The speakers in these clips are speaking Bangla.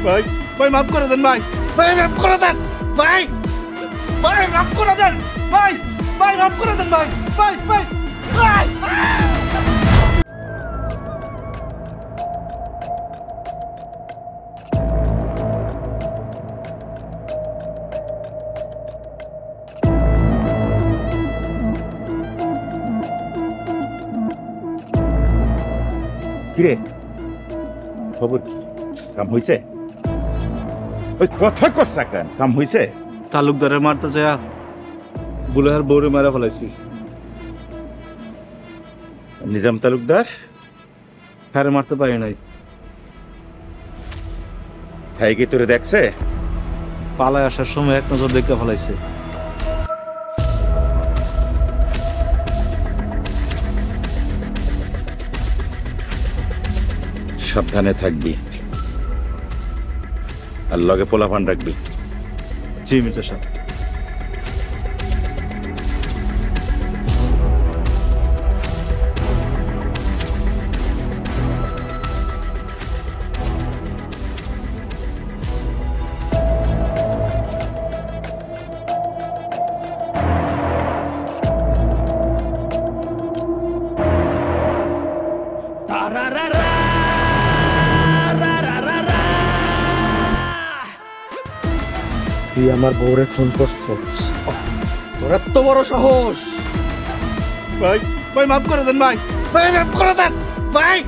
ভাই ভাই মাফ করে দেন ভাই, ভাই মাফ করে দেন ভাই, ভাই মাফ করে দেন ভাই, ভাই মাফ করে দেন ভাই, ভাই ভাই ভাই। কিরে খবর কি? কাম হয়েছে? ওই কথা কস না কেন? কাম হয়েছে? তালুকদারের মারতে যা বুলেহার বউরে মারা ফেলাইছি। নিজাম তালুকদার হ্যাঁ মারতে পারি নাই, হ্যাঁ কি তোরে দেখছে? পালায় আসার সময় এক নজর দেখে ফেলাইছে। সাবধানে থাকবি আর লগে পোলাপান রাখবি। জি মির্জা সাহেব। তুই আমার বউরে খুন করছিস? তোর এত বড় সাহস! ভাই ভাই মাফ করে দেন ভাই, ভাই মাফ করে দেন ভাই,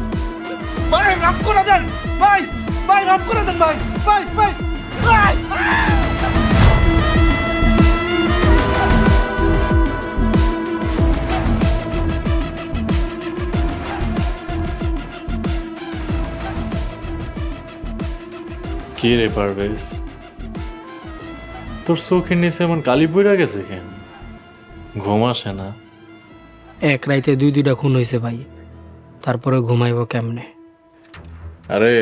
ভাই মাফ করে দেন ভাই, ভাই মাফ করে দেন ভাই, ভাই ভাই ভাই। কি রে পারভেজ, তোর চোখের নিচে এমন কালি পড়ে গেছে কেন? ঘুম আসে না? এক রাইতে দুইটা খুন হয়েছে ভাই, তারপরে ঘুমাইব কেমনে? আরে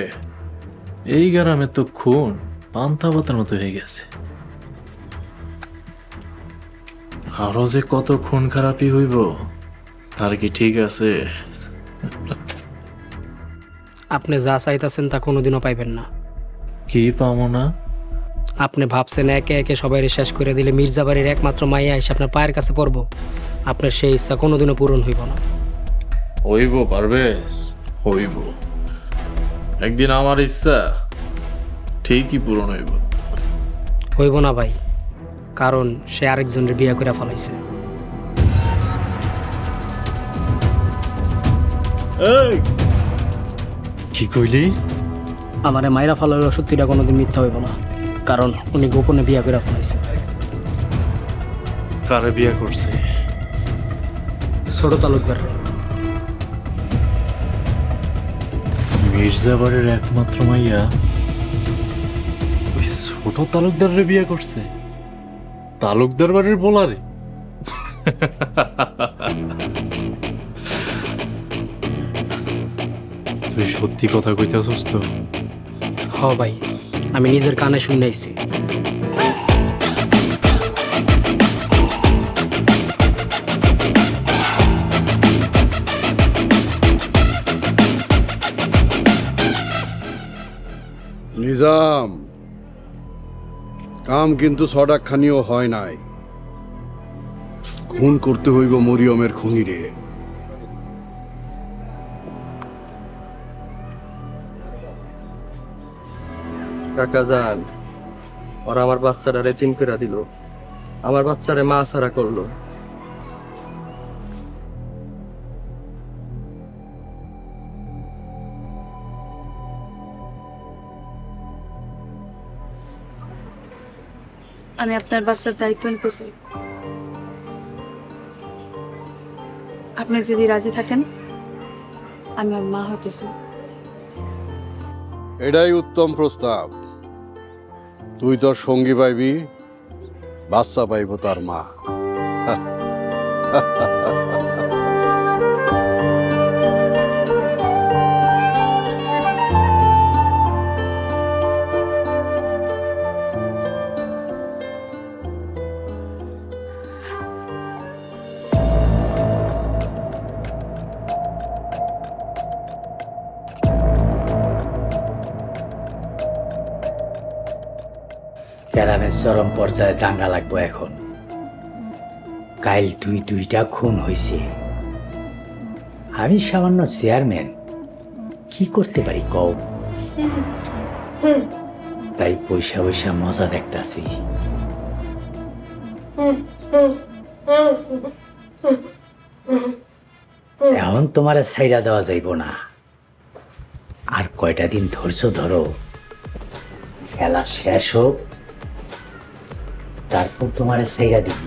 এই গ্রামে তো খুন পান্তা ভাতের মতো হয়ে গেছে। আরো যে কত খুন খারাপই হইব তার কি ঠিক আছে? আপনি যা চাইতেছেন তা কোনোদিনও পাইবেন না। কি পাবো না? আপনি ভাবছেন একে একে সবাই শেষ করে দিলে মির্জাবাড়ির একমাত্র মাইয়া এসে আপনার পায়ের কাছে পড়বো। আপনার সেই ইচ্ছা কোনোদিনও পূরণ হইব না। হইব পারভেজ, হইব। একদিন আমার ইচ্ছা ঠিকই পূরণ হইব। হইব না ভাই, কারণ সে আরেকজনের বিয়ে করে ফেলাইছে। কি কইলি? আমারে মাইরা ফেলার সত্যিটা কোনোদিন মিথ্যা হইব না, কারণ উনি গোপনে বিয়ে করে ফেলাইছে। কারে বিয়ে করছে? ছোট তালুকদার। মির্জাবাড়ির একমাত্র মাইয়া ওই ছোট তালুকদারের বিয়ে করছে? তালুকদার বাড়ির বলারে? তুই সত্যি কথা কইতাছস তো? হ ভাই, আমি নিজের কানে শুনাইছি। নিজাম, কাম কিন্তু ছটাকখানিও হয় নাই। খুন করতে হইব মরিয়মের খুনিরে। কাকা যান, ওরা আমার বাচ্চাটারে তিন করে দিল, আমার বাচ্চারে মা ছাড়া করলো। আমি আপনার বাচ্চার দায়িত্ব নিতেছি। আপনি যদি রাজি থাকেন আমি ওর মা হইতেছি। এটাই উত্তম প্রস্তাব। তুই তোর সঙ্গী পাইবি, বাচ্চা পাইব তার মা। গ্রামের চরম পর্যায়ে দাঙ্গা লাগবো এখন। কাল দুইটা খুন হয়েছে, আমি সামান্য চেয়ারম্যান, কি করতে পারি কও? তাই পয়সা পয়সা মজা দেখতাছি। এখন তোমার ছাইরা দেওয়া যাইব না, আর কয়টা দিন ধৈর্য ধরো, খেলা শেষ হোক, তারপর তোমার ছাইরা দিব।